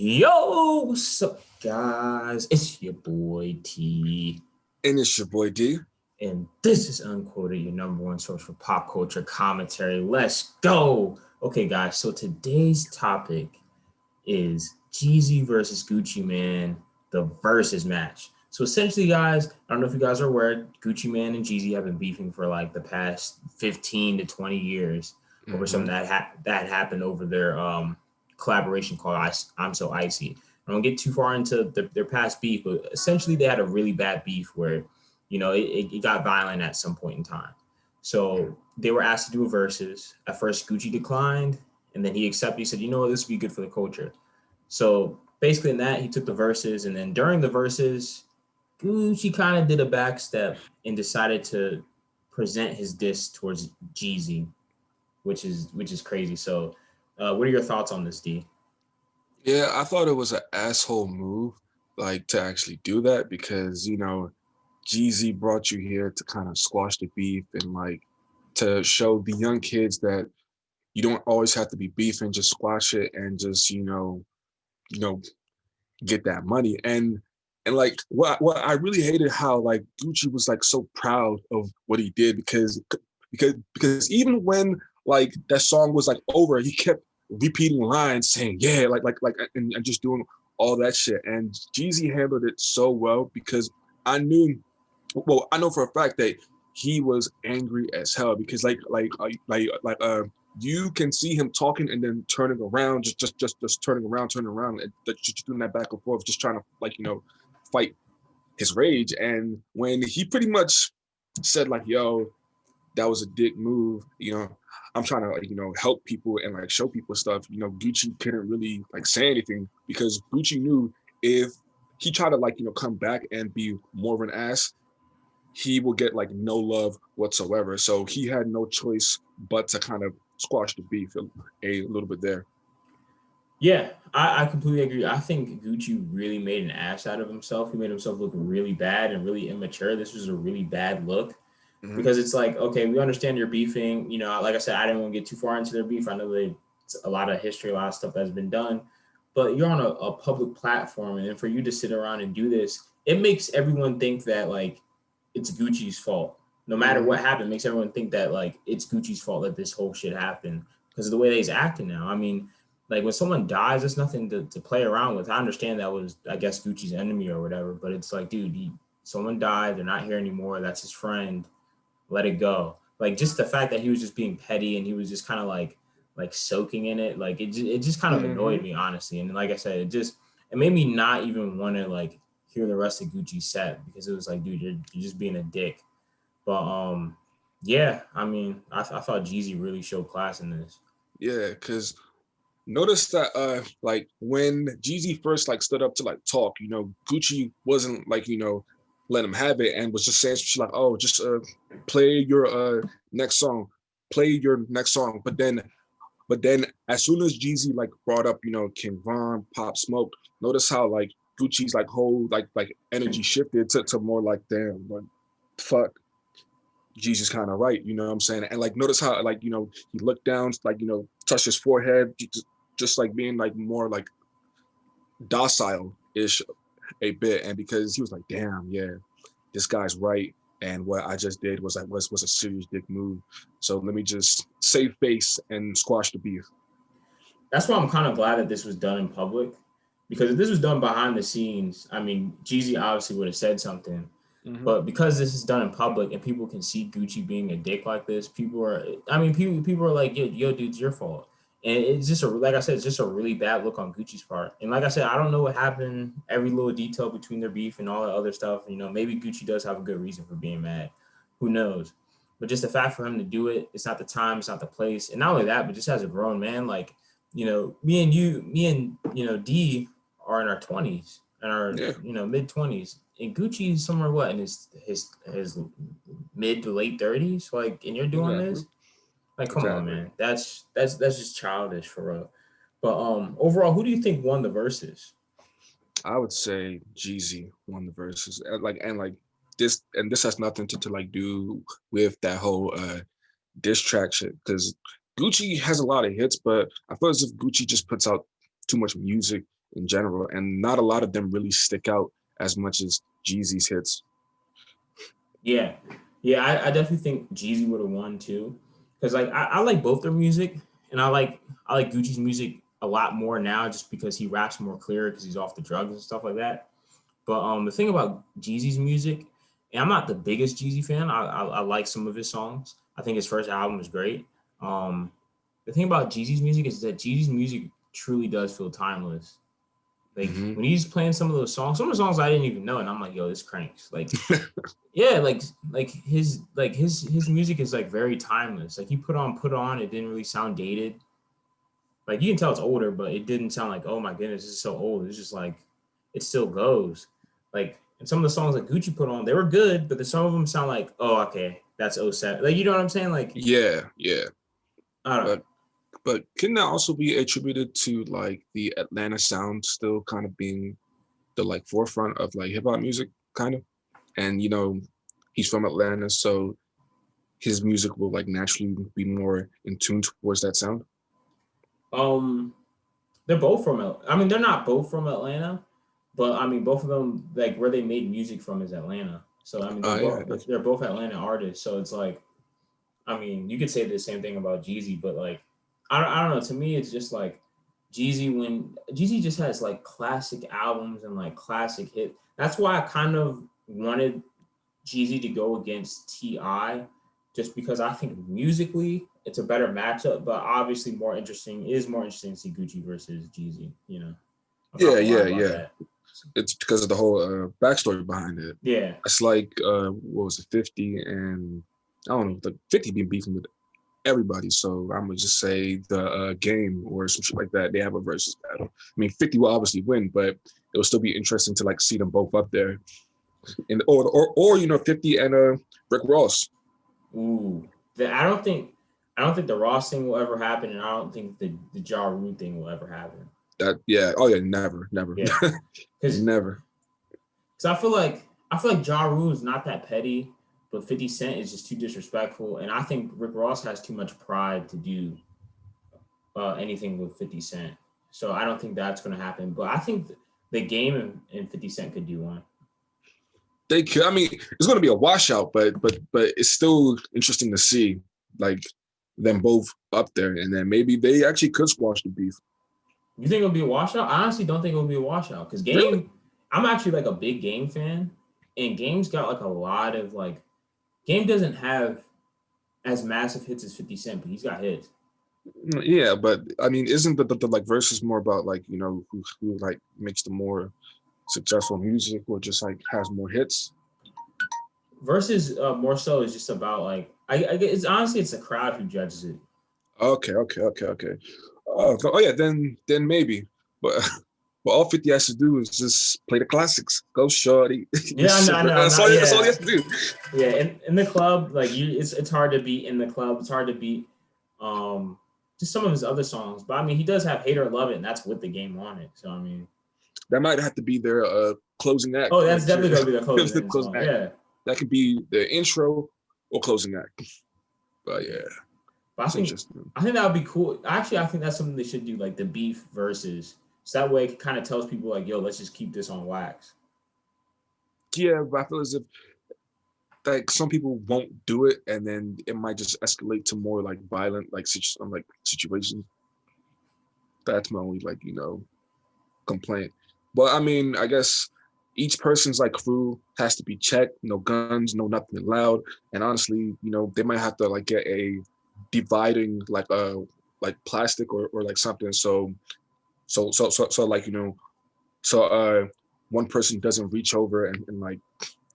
Yo, what's up, guys? It's your boy T, And it's your boy D. and this is Unquoted, your number one source for pop culture commentary. Let's go! Okay, guys, so today's topic is Jeezy versus Gucci Man, the versus match. So essentially, guys, I don't know if you guys are aware, Gucci Man and Jeezy have been beefing for like the past 15 to 20 years over Mm-hmm. something that happened over their collaboration called I'm So Icy. I don't get too far into their past beef, but essentially they had a really bad beef where, it got violent at some point in time. So they were asked to do a versus. At first, Gucci declined, and then he accepted. He said, "You know what? This would be good for the culture." So basically, in that, he took the verses, and then during the verses, Gucci kind of did a backstep and decided to present his diss towards Jeezy, which is crazy. So, what are your thoughts on this, D? Yeah, I thought it was an asshole move, like to actually do that because Jeezy brought you here to kind of squash the beef and like to show the young kids that you don't always have to be beefing, just squash it and just you know, get that money. And like what I really hated how like Gucci was like so proud of what he did because even when like that song was like over, he kept repeating lines saying yeah and just doing all that shit. And Jeezy handled it so well because I knew I know for a fact that he was angry as hell because you can see him talking and then turning around, just turning around, and just doing that back and forth, just trying to fight his rage. And when he pretty much said like, "Yo, that was a dick move," I'm trying to help people and like show people stuff. Gucci couldn't really like say anything because Gucci knew if he tried to come back and be more of an ass, he will get like no love whatsoever. So he had no choice but to kind of squash the beef a little bit there. Yeah, I completely agree. I think Gucci really made an ass out of himself. He made himself look really bad and really immature. This was a really bad look Mm-hmm. because it's like, okay, we understand you're beefing. Like I said, I didn't want to get too far into their beef. I know they a lot of history, a lot of stuff that's been done, but you're on a public platform, and then for you to sit around and do this, it makes everyone think that like it's Gucci's fault. No matter Mm-hmm. what happened, it makes everyone think that like it's Gucci's fault that this whole shit happened because of the way that he's acting now. I mean, like when someone dies, it's nothing to play around with. I understand that was, I guess, Gucci's enemy or whatever, but it's like, dude, someone died, they're not here anymore. That's his friend. Let it go. Like just the fact that he was just being petty and he was just kind of like soaking in it, like it just kind of Mm-hmm. annoyed me honestly. And like I said, it made me not even want to like hear the rest of Gucci's set because it was like, dude, you're just being a dick. But yeah, I mean, I thought Jeezy really showed class in this. Yeah, because notice that like when Jeezy first like stood up to like talk, Gucci wasn't like let him have it and was just saying she's like, oh, just play your next song, play your next song. But then as soon as Jeezy like brought up King Von, Pop Smoke, notice how like Gucci's like whole like energy shifted to more like damn, like fuck, Jesus kind of right, you know what I'm saying? And like notice how like he looked down, like touched his forehead, just like being like more like docile ish a bit, and because he was like, damn, yeah, this guy's right, and what I just did was like was a serious dick move. So let me just save face and squash the beef. That's why I'm kind of glad that this was done in public, because if this was done behind the scenes, I mean, Jeezy obviously would have said something. Mm-hmm. But because this is done in public and people can see Gucci being a dick like this, people are like, yo, dude, it's your fault. And it's just like I said, it's just a really bad look on Gucci's part. And like I said, I don't know what happened, every little detail between their beef and all that other stuff. Maybe Gucci does have a good reason for being mad. Who knows? But just the fact for him to do it, it's not the time, it's not the place. And not only that, but just as a grown man, like, me and D are in our 20s and our Yeah, mid 20s, and Gucci's somewhere what in his mid to late 30s, like, and you're doing exactly, this, like, come on, exactly. man, that's just childish for real. But overall, who do you think won the verses? I would say Jeezy won the verses, and this has nothing to like do with that whole diss track shit because Gucci has a lot of hits, but I feel as if Gucci just puts out too much music in general, and not a lot of them really stick out as much as Jeezy's hits. Yeah, yeah, I definitely think Jeezy would have won too, because like I like both their music, and I like Gucci's music a lot more now just because he raps more clear because he's off the drugs and stuff like that. But the thing about Jeezy's music, and I'm not the biggest Jeezy fan. I like some of his songs. I think his first album is great. Um, the thing about Jeezy's music is that Jeezy's music truly does feel timeless. Like Hmm. when he's playing some of the songs I didn't even know, and I'm like, yo, this cranks. Like, yeah, his music is like very timeless. Like he put on, it didn't really sound dated. Like you can tell it's older, but it didn't sound like, oh my goodness, this is so old. It's just like it still goes. Like and some of the songs that Gucci put on, they were good, but some of them sound like, oh, okay, that's '07. Like you know what I'm saying? Like Yeah, yeah. I don't know. But can that also be attributed to like the Atlanta sound still kind of being the like forefront of like hip hop music, kind of? And he's from Atlanta, so his music will like naturally be more in tune towards that sound. Um, they're both from. I mean, they're not both from Atlanta, but I mean, both of them like where they made music from is Atlanta. So I mean, Yeah, that's they're both Atlanta artists. So it's like, I mean, you could say the same thing about Jeezy, but like, I don't know. To me, it's just like Jeezy just has like classic albums and like classic hit. That's why I kind of wanted Jeezy to go against Ti, just because I think musically it's a better matchup, but obviously more interesting to see Gucci versus Jeezy. You know, I'm not yeah, gonna lie yeah, about yeah. that. So, It's because of the whole backstory behind it. yeah, It's like what was it, 50 and I don't know, the 50 been beefing with everybody. So I'm gonna just say the game or some shit like that. They have a versus battle. I mean, 50 will obviously win, but it'll still be interesting to like see them both up there. And or 50 and Rick Ross. ooh, I don't think the Ross thing will ever happen, and I don't think the Ja Rule thing will ever happen. That yeah. Oh yeah, never, never, Yeah, because never. I feel like Ja Rule is not that petty, but 50 Cent is just too disrespectful, and I think Rick Ross has too much pride to do anything with 50 Cent. So I don't think that's going to happen. But I think the game and 50 Cent could do one. They could. I mean, it's going to be a washout, but it's still interesting to see like them both up there, and then maybe they actually could squash the beef. You think it'll be a washout? I honestly don't think it'll be a washout because Really? I'm actually like a big game fan, and Game's got like a lot of like, Game doesn't have as massive hits as 50 Cent, but he's got hits. Yeah, but I mean, isn't the like versus more about like who like makes the more successful music or just like has more hits? Versus more so is just about like, it's honestly, it's the crowd who judges it. Okay, okay, okay, okay. Oh yeah, then maybe, but but all 50 has to do is just play the classics. Go shorty, Yeah, I know, I know, that's not that's all he yeah. has to do. Yeah, in the club, like it's hard to beat in the club. It's hard to beat um just some of his other songs. But I mean, he does have "Hate or Love It," and that's with the game on it. So I mean, That might have to be their closing act, oh, that's like definitely gonna be the closing closing song. act. Yeah, That could be the intro or closing act. But yeah, but it's interesting. I think that would be cool. Actually, I think that's something they should do, like the beef versus. So that way, it kind of tells people like, "Yo, let's just keep this on wax." Yeah, but I feel as if like some people won't do it, and then it might just escalate to more like violent like situations. That's my only like complaint. But I mean, I guess each person's like crew has to be checked. No guns, no nothing loud. And honestly, they might have to like get a dividing like plastic or like something. So like so one person doesn't reach over and like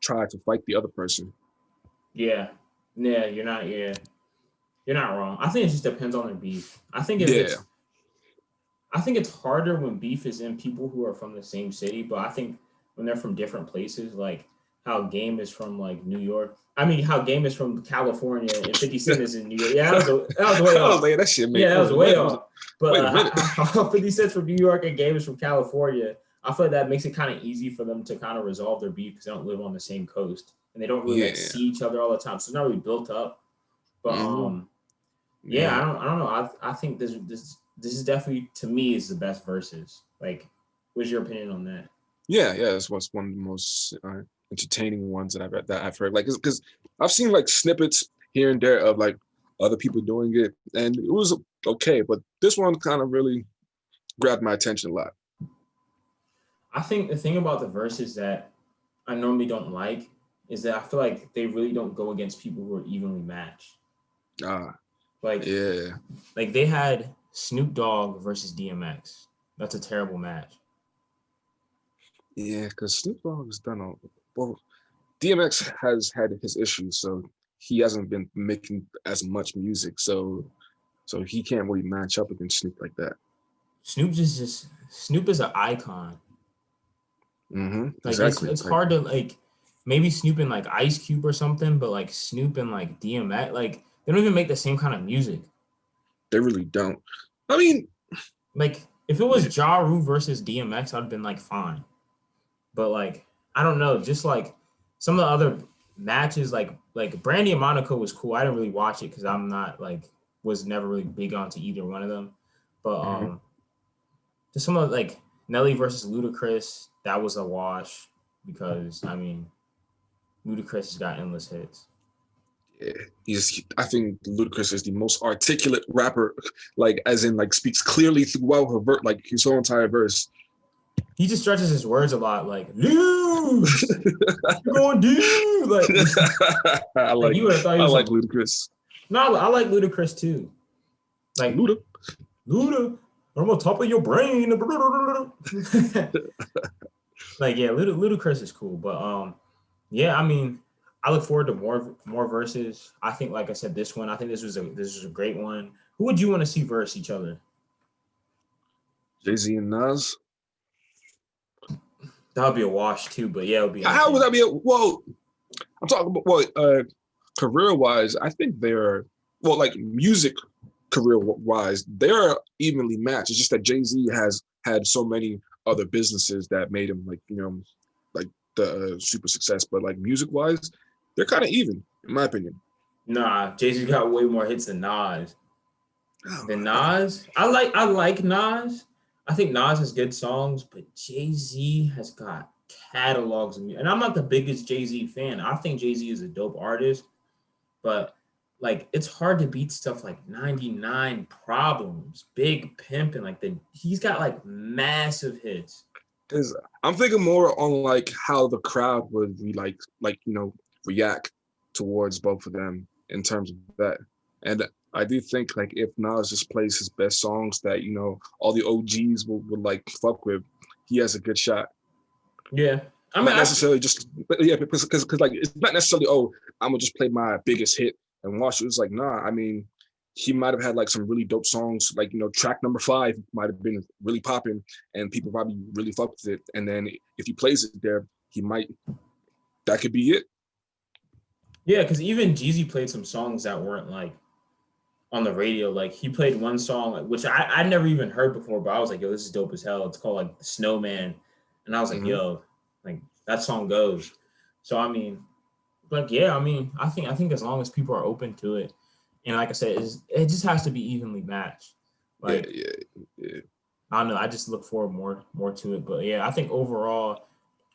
try to fight the other person. Yeah, yeah, you're not. Yeah, you're not wrong. I think it just depends on the beef. Yeah. I think it's harder when beef is in people who are from the same city, but I think when they're from different places, like how Game is from like New York. I mean, how Game is from California and 50 Cent is in New York. Yeah, that was way I was off. like, that shit made Yeah, that it was was a way minute. off. But Wait a minute. how 50 Cent's from New York and Game is from California, I feel like that makes it kind of easy for them to kind of resolve their beef because they don't live on the same coast and they don't really like Yeah. see each other all the time. So it's not really built up. But Hmm. yeah, Yeah. I don't know. I think this is definitely to me is the best verses. Like What's your opinion on that? Yeah, this was one of the most entertaining ones that I've heard. Like, because I've seen like snippets here and there of like other people doing it, and it was okay, but this one kind of really grabbed my attention a lot. I think the thing about the verses that I normally don't like is that I feel like they really don't go against people who are evenly matched. Ah, Like yeah, like they had Snoop Dogg versus DMX. That's a terrible match. yeah, because Snoop Dogg has done all. Well, DMX has had his issues, so he hasn't been making as much music, so he can't really match up against Snoop like that. Snoop is an icon. Like Exactly. it's Like hard to like maybe Snoop and like Ice Cube or something, but like Snoop and like DMX, like they don't even make the same kind of music. they really don't. I mean, Like if it yeah, was Ja Rule versus DMX, I'd have been like fine. But like I don't know, just like some of the other matches, like Brandy and Monaco was cool. I didn't really watch it because I'm not like was never really big onto either one of them. But mhm. just some of like Nelly versus Ludacris, that was a wash because I mean Ludacris has got endless hits. Yeah, I think Ludacris is the most articulate rapper, like as in like speaks clearly throughout like his whole entire verse. He just stretches his words a lot, like lose, you're going to I like like you would have thought he I was like some. Ludacris. No, I like Ludacris too. Like Luda. Luda, I'm on top of your brain. Like yeah, Ludacris is cool, but yeah, I mean, I look forward to more verses. I think, like I said, this one, I think this was a great one. Who would you want to see verse each other? Jay-Z and Nas. That would be a wash too, but yeah, it would be How would entertaining. that be? Well, I'm talking about career wise. I think they're well, like music career wise, they're evenly matched. It's just that Jay-Z has had so many other businesses that made him like like the super success. But like music wise, they're kind of even, in my opinion. Nah, Jay Z got way more hits than Nas. Oh, Than Nas, I like Nas. I think Nas has good songs, but Jay Z has got catalogs of music. And I'm not the biggest Jay Z fan. I think Jay Z is a dope artist, but like it's hard to beat stuff like 99 Problems, Big Pimpin'. Like he's got like massive hits. because I'm thinking more on like how the crowd would be like react towards both of them in terms of that. And I do think like if Nas just plays his best songs that all the OGs would like fuck with, he has a good shot. Yeah. I mean, Not necessarily just, but yeah, because like it's not necessarily, oh, I'm gonna just play my biggest hit and watch it. It's like, nah, I mean, he might have had like some really dope songs, like track number 5 might have been really popping, and people probably really fucked with it. And then if he plays it there, he might that could be it. yeah, because even Jeezy played some songs that weren't like on the radio. Like he played one song which I never even heard before, but I was like, yo, this is dope as hell. It's called like Snowman. And I was like, Mm-hmm. yo, like that song goes. So I mean, like yeah, I mean, I think as long as people are open to it, and like I said, it just has to be evenly matched. Yeah, Like yeah, yeah, I don't know, I just look forward more to it. But yeah, I think overall,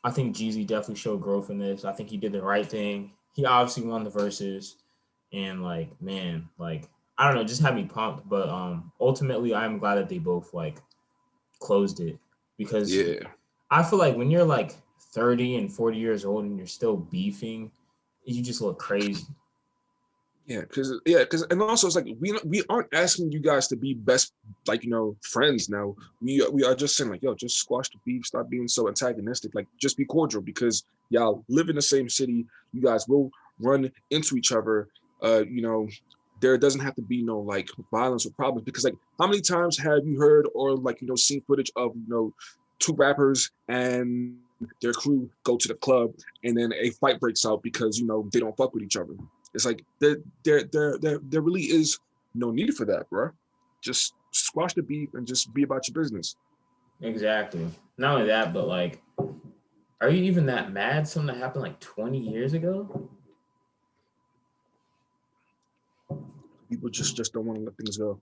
I think Jeezy definitely showed growth in this. I think he did the right thing. He obviously won the verses, and like man, like I don't know, just had me pumped. But ultimately, I'm glad that they both like closed it because yeah. I feel like when you're like 30 and 40 years old and you're still beefing, you just look crazy. Because and also it's like we aren't asking you guys to be best like friends now. We are just saying like yo, just squash the beef, stop being so antagonistic. Like just be cordial because y'all live in the same city. You guys will run into each other. There doesn't have to be no like violence or problems because like how many times have you heard or like seen footage of two rappers and their crew go to the club and then a fight breaks out because they don't fuck with each other. It's like there really is no need for that, bro. Just squash the beef and just be about your business. Exactly. Not only that, but like, are you even that mad? Something that happened like 20 years ago? People just don't want to let things go.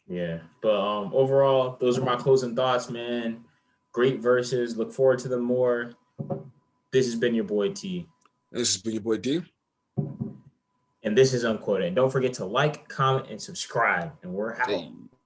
Yeah. But overall, those are my closing thoughts, man. Great verses. Look forward to them more. This has been your boy T. This has been your boy D. And this is Unquoted. And don't forget to like, comment, and subscribe. And we're out. Hey.